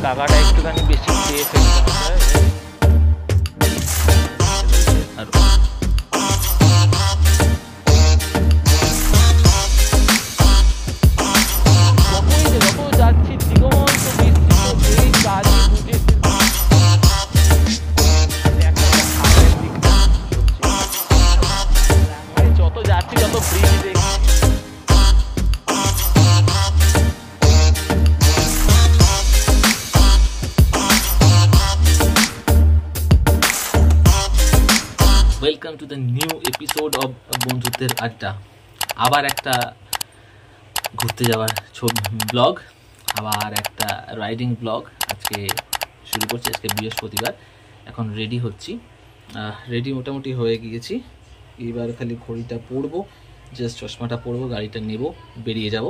কাকাটা একটুখানি বেশি খেয়ে ফেলছে আর যত যাচ্ছি দিগন্ত বিস্তৃত এই কাজ যত যাচ্ছি যত ব্রিজ দেখছি। Welcome to the new episode of বন্ধুত্বের আড্ডা। আবার একটা ঘুরতে যাওয়ার ব্লগ, আবার একটা রাইডিং ব্লগ আজকে শুরু করছি। আজকে বৃহস্পতিবার, এখন রেডি হচ্ছি। রেডি মোটামুটি হয়ে গিয়েছি। এইবার খালি ঘড়িটা পরবো, জাস্ট চশমাটা পরবো, গাড়িটা নেব, বেরিয়ে যাব।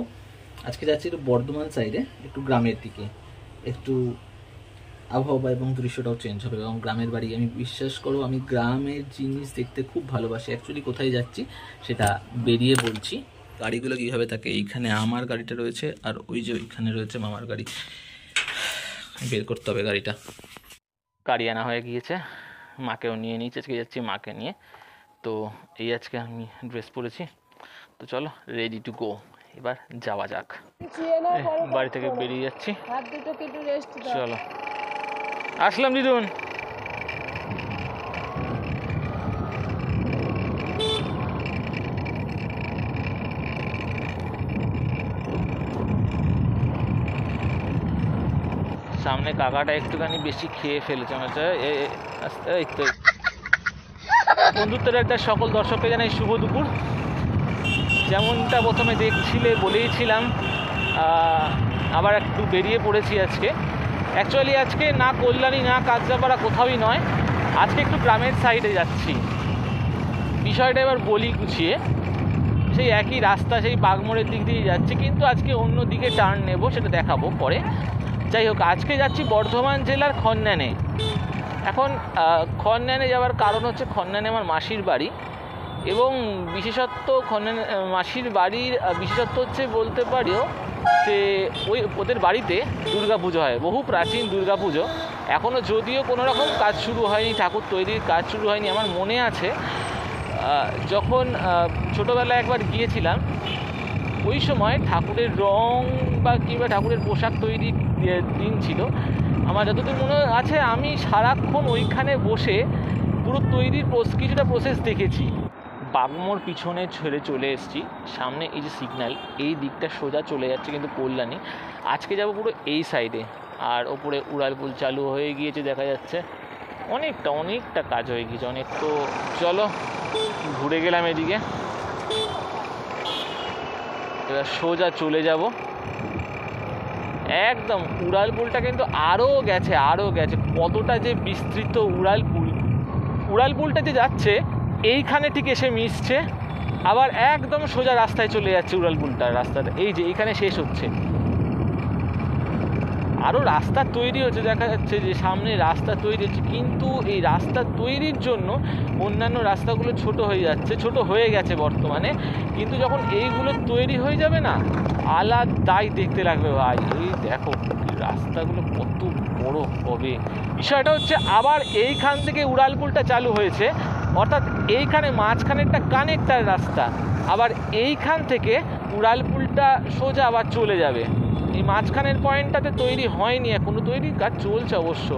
আজকে যাচ্ছি একটু বর্ধমান সাইডে, একটু গ্রামের দিকে, একটু আবহাওয়া এবং দৃশ্যটাও চেঞ্জ হবে। এবং গ্রামের বাড়ি, আমি বিশ্বাস করো আমি গ্রামের জিনিস দেখতে খুব ভালোবাসি। অ্যাকচুয়ালি কোথায় যাচ্ছি সেটা বেরিয়ে বলছি। গাড়িগুলো কীভাবে থাকে, এইখানে আমার গাড়িটা রয়েছে আর ওই যে ওইখানে রয়েছে মামার গাড়ি। বের করতে হবে গাড়িটা। গাড়ি আনা হয়ে গিয়েছে, মাকেও নিয়ে নিয়েছি। আজকে যাচ্ছি মাকে নিয়ে। তো এই আজকে আমি ড্রেস পরেছি, তো চলো রেডি টু গো, এবার যাওয়া যাক। বাড়ি থেকে বেরিয়ে যাচ্ছি, চলো। আসলাম দিদুন। সামনে কাকাটা একটুখানি বেশি খেয়ে ফেলেছে মনে হচ্ছে। এই তো বন্ধুত্বের একটা সকল দর্শককে জানাই শুভ দুপুর। যেমনটা প্রথমে দেখছিলে বলেইছিলাম, আবার একটু বেরিয়ে পড়েছি আজকে। অ্যাকচুয়ালি আজকে না কল্যাণী না কাঁচরাপাড়া, কোথাওই নয়। আজকে একটু গ্রামের সাইডে যাচ্ছি। বিষয়টা এবার বলি গুছিয়ে। সেই একই রাস্তা, সেই বাগমোড়ের দিক দিয়ে যাচ্ছি, কিন্তু আজকে অন্য দিকে টার্ন নেব, সেটা দেখাবো পরে। যাই হোক, আজকে যাচ্ছি বর্ধমান জেলার খন্ন্যানে। এখন খন্ন্যানে যাওয়ার কারণ হচ্ছে, খন্ন্যানে আমার মাসির বাড়ি। এবং বিশেষত্ব মাসির বাড়ির বিশেষত্ব হচ্ছে বলতে পারিও যে ওদের বাড়িতে দুর্গাপুজো হয়, বহু প্রাচীন দুর্গাপুজো। এখনও যদিও কোনো রকম কাজ শুরু হয়নি, ঠাকুর তৈরির কাজ শুরু হয়নি। আমার মনে আছে যখন ছোটোবেলায় একবার গিয়েছিলাম, ওই সময় ঠাকুরের রং বা কিংবা ঠাকুরের পোশাক তৈরির দিন ছিল। আমার যতদূর মনে আছে, আমি সারাক্ষণ ওইখানে বসে পুরো তৈরির কিছুটা প্রসেস দেখেছি। বাগমোড় পিছনে ছেড়ে চলে এসেছি, সামনে এই যে সিগন্যাল, এই দিকটা সোজা চলে যাচ্ছে কিন্তু কল্যাণী। আজকে যাব পুরো এই সাইডে। আর ওপরে উড়ালপুল চালু হয়ে গিয়েছে দেখা যাচ্ছে, অনেকটা কাজ হয়ে গিয়েছে অনেক। তো চলো ঘুরে গেলাম এদিকে, এবার সোজা চলে যাব একদম। উড়ালপুলটা কিন্তু আরও গেছে। কতটা যে বিস্তৃত উড়ালপুলটা যে যাচ্ছে এইখানে ঠিক এসে মিশছে, আবার একদম সোজা রাস্তায় চলে যাচ্ছে উড়ালপুলটার রাস্তাটা। এই যে এইখানে শেষ হচ্ছে, আরও রাস্তা তৈরি হচ্ছে, দেখা যাচ্ছে যে সামনে রাস্তা তৈরি হচ্ছে। কিন্তু এই রাস্তা তৈরির জন্য অন্যান্য রাস্তাগুলো ছোট হয়ে গেছে বর্তমানে। কিন্তু যখন এইগুলো তৈরি হয়ে যাবে না, আলাদাই দেখতে লাগবে ভাই। এই দেখো রাস্তাগুলো কত বড় হবে। বিষয়টা হচ্ছে, আবার এইখান থেকে উড়ালপুলটা চালু হয়েছে, অর্থাৎ এইখানে মাঝখানে একটা কানেক্টার রাস্তা। আবার এইখান থেকে উড়ালপুলটা সোজা আবার চলে যাবে। এই মাঝখানের পয়েন্টটাতে তৈরি হয়নি এখনও, তৈরির কাজ চলছে অবশ্য।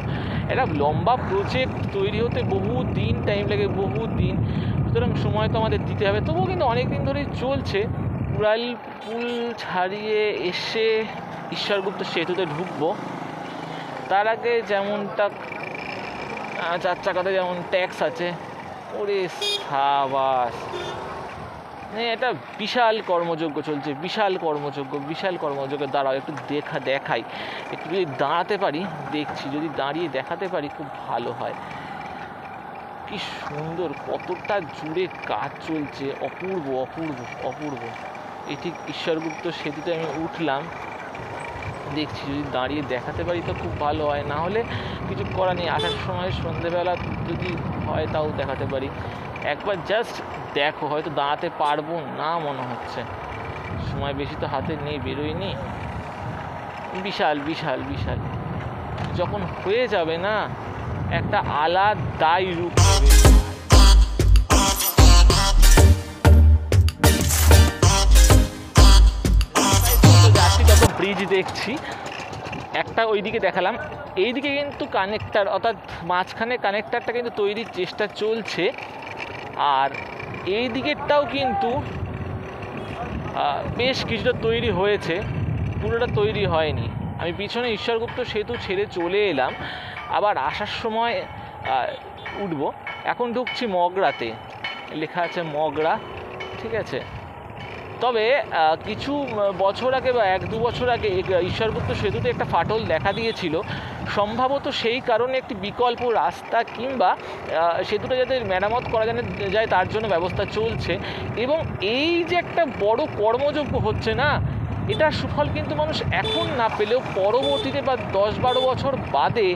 একটা লম্বা প্রজেক্ট তৈরি হতে বহু দিন টাইম লাগে, সুতরাং সময় তো আমাদের দিতে হবে। তবুও কিন্তু অনেক দিন ধরেই চলছে। উড়ালপুল ছাড়িয়ে এসে ঈশ্বরগুপ্ত সেতুতে ঢুকবো। তার আগে যেমনটা 4 চাকাতে যেমন ট্যাক্স আছে, ওরে সাবাস, এটা বিশাল কর্মযজ্ঞ চলছে, বিশাল কর্মযজ্ঞ। দাঁড়াও একটু দেখাই, একটু যদি দাঁড়াতে পারি, দেখছি যদি দাঁড়িয়ে দেখাতে পারি খুব ভালো হয়। কি সুন্দর, কতটা জুড়ে কাজ চলছে, অপূর্ব। এই ঠিক ঈশ্বরগুপ্ত সেতুতে আমি উঠলাম, দেখছি যদি দাঁড়িয়ে দেখাতে পারি তো খুব ভালো হয়। না হলে কিছু করার নেই, আসার সময় সন্ধেবেলা যদি হয় তাও দেখাতে পারি। একবার জাস্ট দেখো, হয়তো দাঁড়াতে পারবো না মনে হচ্ছে, সময় বেশি তো হাতে নেই, বেরোয়নি। বিশাল। যখন হয়ে যাবে না, একটা আলাদাই রূপ হবে। যাচ্ছি তত ব্রিজ দেখছি, একটা ওইদিকে দেখালাম, এইদিকে কিন্তু কানেক্টার, অর্থাৎ মাঝখানে কানেক্টারটা কিন্তু তৈরির চেষ্টা চলছে। আর এই দিকেরটাও কিন্তু বেশ কিছুটা তৈরি হয়েছে, পুরোটা তৈরি হয়নি। আমি পিছনে ঈশ্বরগুপ্ত সেতু ছেড়ে চলে এলাম, আবার আসার সময় উঠবো। এখন ঢুকছি মগরাতে, লেখা আছে মগরা, ঠিক আছে। তবে কিছু বছর আগে বা 1-2 বছর আগে ঈশ্বরগুপ্ত সেতুতে একটা ফাটল দেখা দিয়েছিল, সম্ভবত সেই কারণে একটি বিকল্প রাস্তা কিংবা সেতুটা যাতে মেরামত করা যায় তার জন্য ব্যবস্থা চলছে। এবং এই যে একটা বড় কর্মযজ্ঞ হচ্ছে না, এটার সুফল কিন্তু মানুষ এখন না পেলেও পরবর্তীতে বা 10-12 বছর বাদে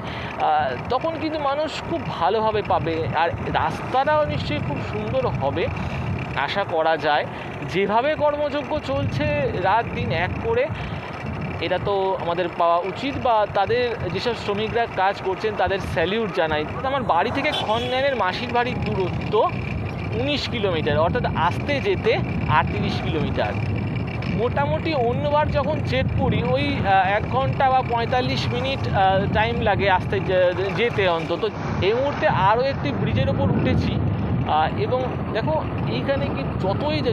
তখন কিন্তু মানুষ খুব ভালোভাবে পাবে। আর রাস্তাটাও নিশ্চয়ই খুব সুন্দর হবে আশা করা যায়। যেভাবে কর্মযজ্ঞ চলছে রাত দিন এক করে, এটা তো আমাদের পাওয়া উচিত, বা তাদের যেসব শ্রমিকরা কাজ করছেন তাদের স্যালিউট জানাই। আমার বাড়ি থেকে খনন্যানের মাসির বাড়ির দূরত্ব 19 কিলোমিটার, অর্থাৎ আসতে যেতে 38 কিলোমিটার। মোটামুটি অন্যবার যখন চেক করি ওই 1 ঘন্টা বা 45 মিনিট টাইম লাগে আসতে যেতে অন্তত। এই মুহূর্তে আরও একটি ব্রিজের ওপর উঠেছি, এবং দেখো এইখানে কি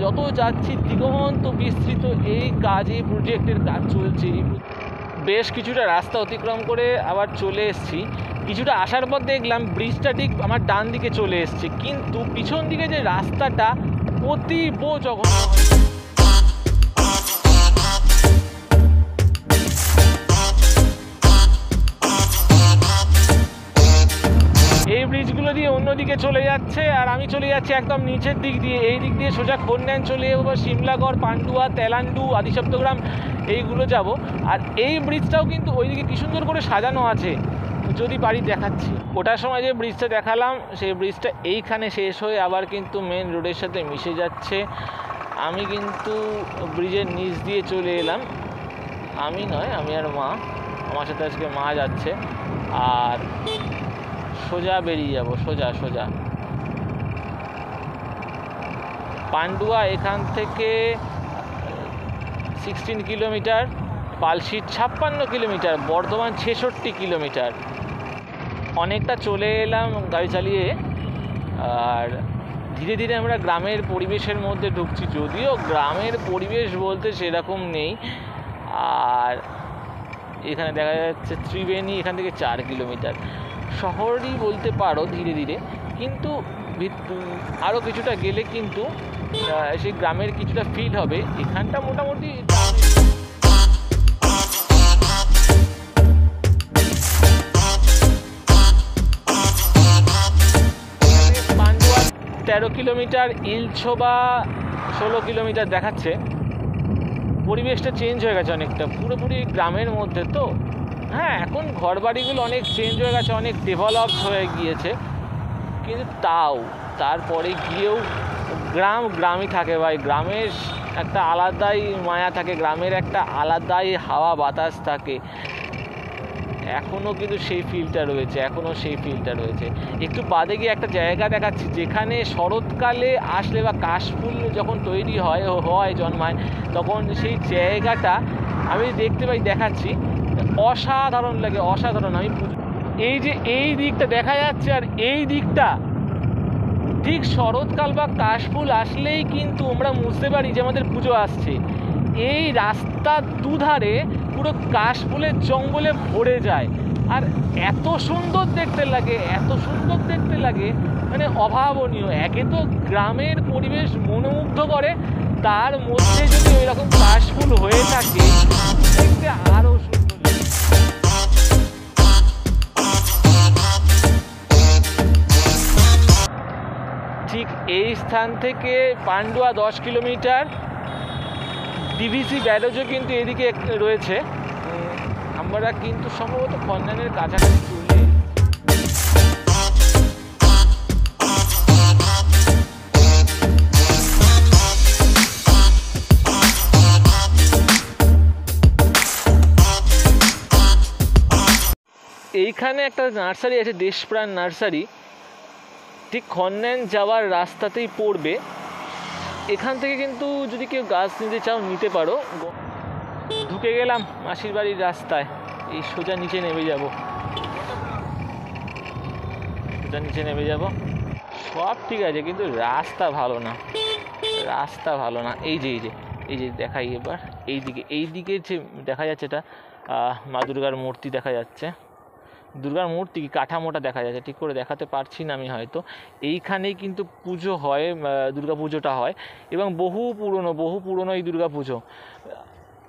যত যাচ্ছি দিগন্ত বিস্তৃত এই কাজ, এই প্রজেক্টের কাজ চলছে। বেশ কিছুটা রাস্তা অতিক্রম করে আবার চলে এসেছি। কিছুটা আসার পর দেখলাম ব্রিজটা ঠিক আমার ডান দিকে চলে এসছে, কিন্তু পিছন দিকে যে রাস্তাটা অতীব জঘন্য। এই ব্রিজগুলো দিয়ে অন্যদিকে চলে যাচ্ছে, আর আমি চলে যাচ্ছি একদম নিচের দিক দিয়ে। এই দিক দিয়ে সোজা খনন্যান চলে যাবো, সিমলাগড়, পান্ডুয়া, তেলান্ডু, আদিসপ্তগ্রাম এইগুলো যাব। আর এই ব্রিজটাও কিন্তু ওইদিকে কি সুন্দর করে সাজানো আছে, যদি পারি দেখাচ্ছি। ওটার সময় যে ব্রিজটা দেখালাম সেই ব্রিজটা এইখানে শেষ হয়ে আবার কিন্তু মেন রোডের সাথে মিশে যাচ্ছে। আমি কিন্তু ব্রিজের নিচ দিয়ে চলে এলাম, আমি নয়, আমি আর মা, আমার সাথে আজকে মা যাচ্ছে। আর সোজা বেরিয়ে যাব, সোজা পান্ডুয়া এখান থেকে 16 kilometre, Palsit 56 kilometre, Bardhaman 66 kilometre. অনেকটা চলে এলাম গাড়ি চালিয়ে, আর ধীরে ধীরে আমরা গ্রামের পরিবেশের মধ্যে ঢুকছি। যদিও গ্রামের পরিবেশ বলতে সেরকম নেই। আর এখানে দেখা যাচ্ছে ত্রিবেণী, এখান থেকে 4 কিলোমিটার। শহরই বলতে পারো ধীরে ধীরে, কিন্তু আরও কিছুটা গেলে কিন্তু সেই গ্রামের কিছুটা ফিল হবে। এখানটা মোটামুটি পান্ডুয়া 13 কিলোমিটার, ইলছোবা 16 কিলোমিটার দেখাচ্ছে। পরিবেশটা চেঞ্জ হয়ে গেছে অনেকটা, পুরোপুরি গ্রামের মধ্যে তো। হ্যাঁ, এখন ঘরবাড়িগুলো অনেক চেঞ্জ হয়ে গেছে, অনেক ডেভেলপড হয়ে গিয়েছে, কিন্তু তারপরে গিয়েও গ্রামই থাকে ভাই। গ্রামের একটা আলাদাই মায়া থাকে, গ্রামের একটা আলাদাই হাওয়া বাতাস থাকে। এখনও কিন্তু সেই ফিলটা রয়েছে। একটু বাদে গিয়ে একটা জায়গা দেখাচ্ছি, যেখানে শরৎকালে আসলে বা কাশফুল যখন তৈরি জন্মায়, তখন সেই জায়গাটা আমি দেখতে পাই, দেখাচ্ছি। অসাধারণ লাগে। আমি এই যে এই দিকটা দেখা যাচ্ছে, আর এই দিকটা ঠিক শরৎকাল বা কাশফুল আসলেই কিন্তু আমরা বুঝতে পারি যে আমাদের পুজো আসছে। এই রাস্তার দুধারে পুরো কাশফুলের জঙ্গলে ভরে যায়, আর এত সুন্দর দেখতে লাগে, মানে অভাবনীয়। একে তো গ্রামের পরিবেশ মনোমুগ্ধ করে, তার মধ্যে যদি ওই রকম কাশফুল হয়ে থাকে দেখতে আরও সুন্দর লাগে। ঠিক এই স্থান থেকে পান্ডুয়া 10 কিলোমিটার। ডিভিসি ব্যারেজও কিন্তু এদিকে রয়েছে। আমরা কিন্তু সম্ভবত খনন্যানের কাছাকাছি চলে এইখানে একটা নার্সারি আছে, দেশপ্রাণ নার্সারি, ঠিক খন্ন্যান যাওয়ার রাস্তাতেই পড়বে। এখান থেকে কিন্তু যদি কেউ গাছ নিতে চাও নিতে পারো। ঢুকে গেলাম মাসির বাড়ির রাস্তায়, এই সোজা নিচে নেমে যাব, সোজা নিচে নেমে যাব। সব ঠিক আছে কিন্তু রাস্তা ভালো না, রাস্তা ভালো না। এই যে এই যে এই যে দেখাই এবার, এই দিকে যে দেখা যাচ্ছে এটা মা দুর্গার মূর্তি দেখা যাচ্ছে, দুর্গার মূর্তি কি কাঠামোটা দেখা যাচ্ছে, ঠিক করে দেখাতে পারছি না আমি হয়তো। এইখানেই কিন্তু পুজো হয়, দুর্গা পুজোটা হয়, এবং বহু পুরনো এই দুর্গা পুজো।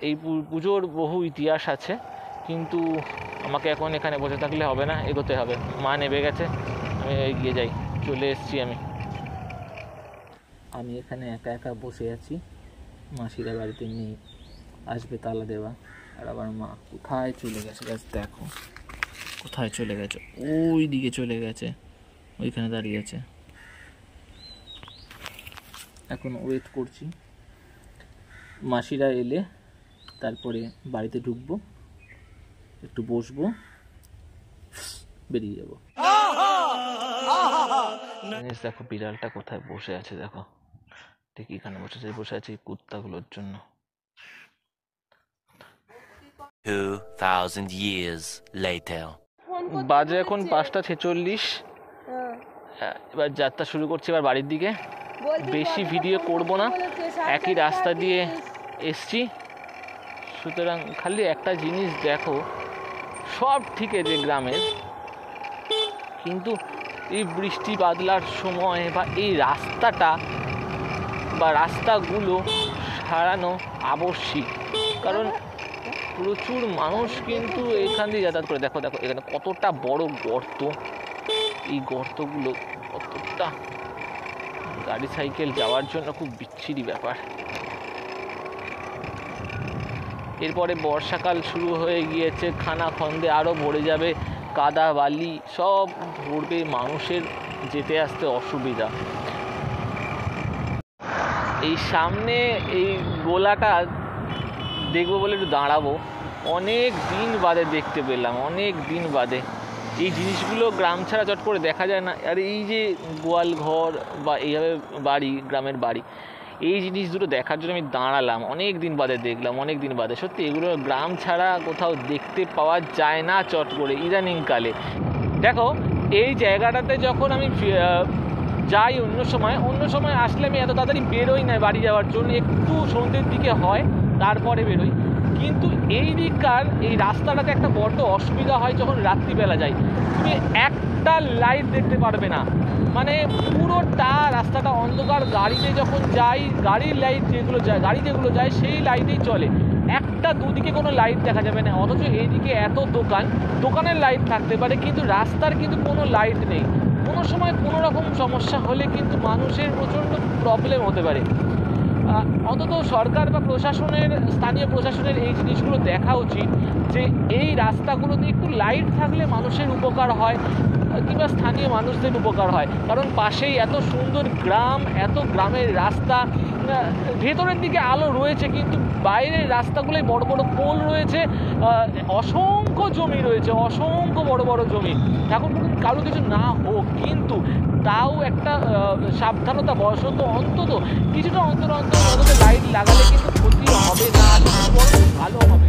এই পুজোর বহু ইতিহাস আছে, কিন্তু আমাকে এখন এখানে বসে থাকলে হবে না, এগোতে হবে। মা নেমে গেছে, আমি এগিয়ে যাই, চলে এসেছি আমি এখানে একা একা বসে আছি, মাসিরা বাড়িতে নেই, আসবে তালা দেওয়া। আর আবার মা কোথায় চলে গেছে, দেখো কোথায় চলে গেছে, ওই দিকে চলে গেছে, ওইখানে দাঁড়িয়ে আছে। এখন ওয়েট করছি মাসিরা এলে তারপরে বাড়িতে ঢুকবো, একটু বসবো, বেরিয়ে যাবো। দেখো বিড়ালটা কোথায় বসে আছে, দেখো ঠিক এখানে বসে আছে এই কুত্তাগুলোর জন্য। 2000 years later. বাজে এখন 5:46। এবার যাত্রা শুরু করছি এবার বাড়ির দিকে। বেশি ভিডিও করব না, একই রাস্তা দিয়ে এসছি, সুতরাং খালি একটা জিনিস দেখো, সব ঠিক আছে গ্রামের, কিন্তু এই বৃষ্টি বাদলার সময় বা এই রাস্তাটা বা রাস্তাগুলো সারানো আবশ্যিক, কারণ প্রচুর মানুষ কিন্তু এখান দিয়ে যাতায়াত করে। দেখো দেখো এখানে কতটা বড় গর্ত, এই গর্তগুলো কতটা গাড়ি সাইকেল যাওয়ার জন্য খুব বিচ্ছিরি ব্যাপার। এরপরে বর্ষাকাল শুরু হয়ে গিয়েছে, খানাখন্দে আরও ভরে যাবে, কাদা বালি সব ভরবে, মানুষের যেতে আসতে অসুবিধা। এই সামনে এই গোলাটা দেখবো বলে একটু দাঁড়াবো, অনেক দিন বাদে দেখতে পেলাম, অনেক দিন বাদে। এই জিনিসগুলো গ্রাম ছাড়া চট করে দেখা যায় না। আর এই যে গোয়াল ঘর বা এইভাবে বাড়ি, গ্রামের বাড়ি, এই জিনিস দুটো দেখার জন্য আমি দাঁড়ালাম, অনেক দিন বাদে দেখলাম, অনেক দিন বাদে। সত্যি এগুলো গ্রাম ছাড়া কোথাও দেখতে পাওয়া যায় না চট করে ইদানিংকালে। দেখো এই জায়গাটাতে যখন আমি যাই অন্য সময় আসলে আমি এত তাড়াতাড়ি বেরোই না বাড়ি যাওয়ার জন্য, একটু সন্ধ্যের দিকে হয় তারপরে বেরোই। কিন্তু এই দিককার এই রাস্তাটাতে একটা বড্ড অসুবিধা হয় যখন রাত্রিবেলা যাই, তুমি একটা লাইট দেখতে পারবে না, মানে পুরোটা রাস্তাটা অন্ধকার। গাড়িতে যখন যাই, গাড়ির লাইট যেগুলো যায়, গাড়ি যেগুলো যায় সেই লাইটেই চলে, একটা দুদিকে কোনো লাইট দেখা যাবে না। অথচ এইদিকে এত দোকানের লাইট থাকতে পারে, কিন্তু রাস্তার কিন্তু কোনো লাইট নেই। কোনো সময় কোনো রকম সমস্যা হলে কিন্তু মানুষের প্রচণ্ড প্রবলেম হতে পারে। অন্তত সরকার বা স্থানীয় প্রশাসনের এই জিনিসগুলো দেখা উচিত যে এই রাস্তাগুলোতে একটু লাইট থাকলে মানুষের উপকার হয়, কিংবা স্থানীয় মানুষদের উপকার হয়। কারণ পাশেই এত সুন্দর গ্রাম, এত গ্রামের রাস্তা, ভেতরের দিকে আলো রয়েছে কিন্তু বাইরের রাস্তাগুলোয় বড় বড় পোল রয়েছে, অসংখ্য জমি রয়েছে, অসংখ্য বড় বড় জমি। এখন কারো কিছু না হোক, কিন্তু তাও একটা সাবধানতা বশত অন্তত কিছুটা অন্তত লাইট লাগালে কিন্তু ক্ষতি হবে না, ভালো হবে।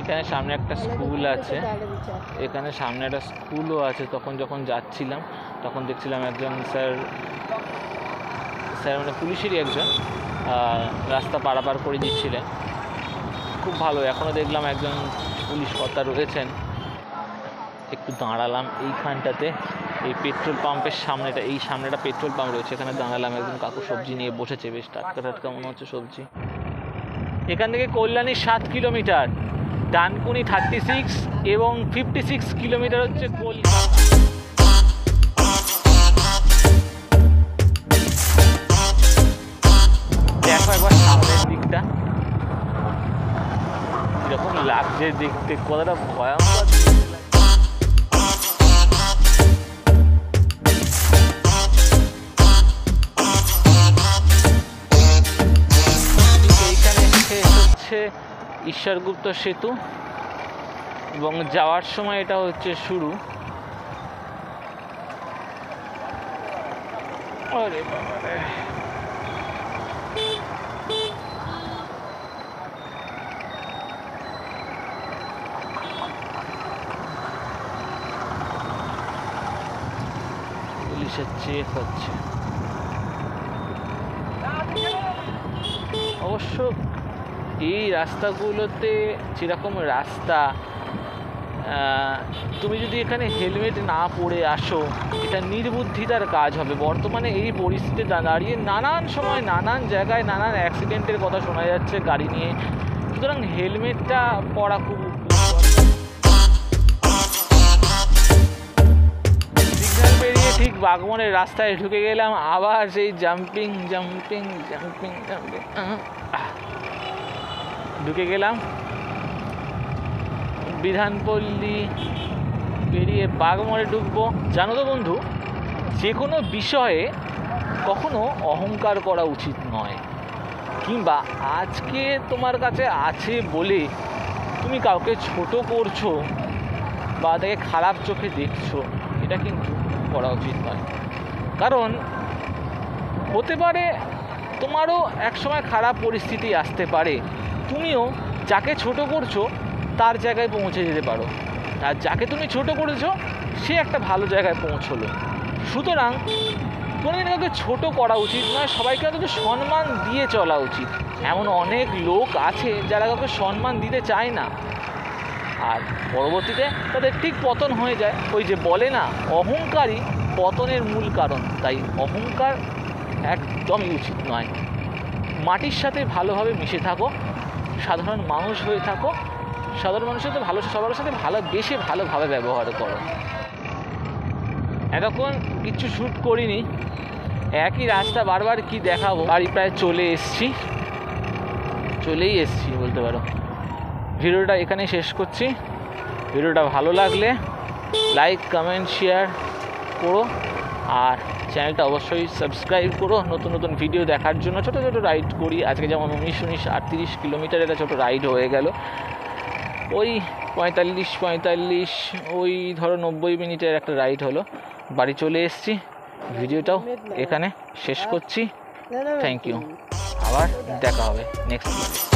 এখানে সামনে একটা স্কুল আছে, এখানে সামনে একটা স্কুলও আছে। যখন যাচ্ছিলাম তখন দেখছিলাম একজন স্যার মানে পুলিশেরই একজন রাস্তা পারাপার করে দিচ্ছিলেন, খুব ভালো। এখনও দেখলাম একজন পুলিশ কর্তা রয়েছেন। একটু দাঁড়ালাম এইখানটাতে, এই পেট্রোল পাম্পের সামনেটা, এই সামনেটা পেট্রোল পাম্প রয়েছে, এখানে দাঁড়ালাম। একজন কাকু সবজি নিয়ে বসেছে, বেশ টাটকা মনে হচ্ছে সবজি। এখান থেকে কল্যাণী 7 কিলোমিটার, ডানকুনি 36 এবং 56 কিলোমিটার হচ্ছে কলকাতা। দেখো একবার সামনের দিকটা কিরকম লাগছে দেখতে, কতটা ভয়ঙ্কর। ঈশ্বরগুপ্ত সেতু এবং যাওয়ার সময় এটা হচ্ছে শুরু। আরে বাবারে, পুলিশের চেক হচ্ছে। অবশ্য এই রাস্তাগুলোতে যেরকম রাস্তা, তুমি যদি এখানে হেলমেট না পরে আসো এটা নির্বুদ্ধিতার কাজ হবে। বর্তমানে এই পরিস্থিতিতে দাঁড়িয়ে নানান সময় নানান জায়গায় নানান অ্যাক্সিডেন্টের কথা শোনা যাচ্ছে গাড়ি নিয়ে, সুতরাং হেলমেটটা পরা খুব। সিগন্যাল পেরিয়ে ঠিক বাগমনের রাস্তায় ঢুকে গেলাম, আবার সেই জাম্পিং জাম্পিং জাম্পিং জাম্পিং ঢুকে গেলাম। বিধানপল্লী পেরিয়ে বাগমনে ঢুকবো। জানো তো বন্ধু, যে কোনো বিষয়ে কখনো অহংকার করা উচিত নয়, কিংবা আজকে তোমার কাছে আছে বলে তুমি কাউকে ছোট করছো বা তাকে খারাপ চোখে দেখছো, এটা কিন্তু করা উচিত নয়। কারণ হতে পারে তোমারও একসময় খারাপ পরিস্থিতি আসতে পারে, তুমিও যাকে ছোট করছো তার জায়গায় পৌঁছে যেতে পারো, আর যাকে তুমি ছোট করেছো সে একটা ভালো জায়গায় পৌঁছলো। সুতরাং কোনোদিন কাউকে ছোটো করা উচিত নয়, সবাইকে অন্তত সম্মান দিয়ে চলা উচিত। এমন অনেক লোক আছে যারা কাউকে সম্মান দিতে চায় না, আর পরবর্তীতে তাদের ঠিক পতন হয়ে যায়। ওই যে বলে না, অহংকারই পতনের মূল কারণ। তাই অহংকার একদমই উচিত নয়। মাটির সাথে ভালোভাবে মিশে থাকো, সাধারণ মানুষ হয়ে থাকো, সাধারণ মানুষের সাথে ভালো, সবার সাথে ভালোবেসে ভালোভাবে ব্যবহার করো। এতক্ষণ কিচ্ছু শ্যুট করিনি, একই রাস্তা বারবার কি দেখাবো। বাড়ি প্রায় চলেই এসছি বলতে পারো। ভিডিওটা এখানেই শেষ করছি। ভিডিওটা ভালো লাগলে লাইক কমেন্ট শেয়ার করো, আর চ্যানেলটা অবশ্যই সাবস্ক্রাইব করো নতুন নতুন ভিডিও দেখার জন্য। ছোটো ছোটো রাইড করি, আজকে যেমন 19 কিলোমিটার একটা ছোটো রাইড হয়ে গেল। ওই 45 ওই ধরো 90 মিনিটের একটা রাইড হলো। বাড়ি চলে এসেছি, ভিডিওটাও এখানে শেষ করছি। থ্যাংক ইউ, আবার দেখা হবে নেক্সট ভিডিও।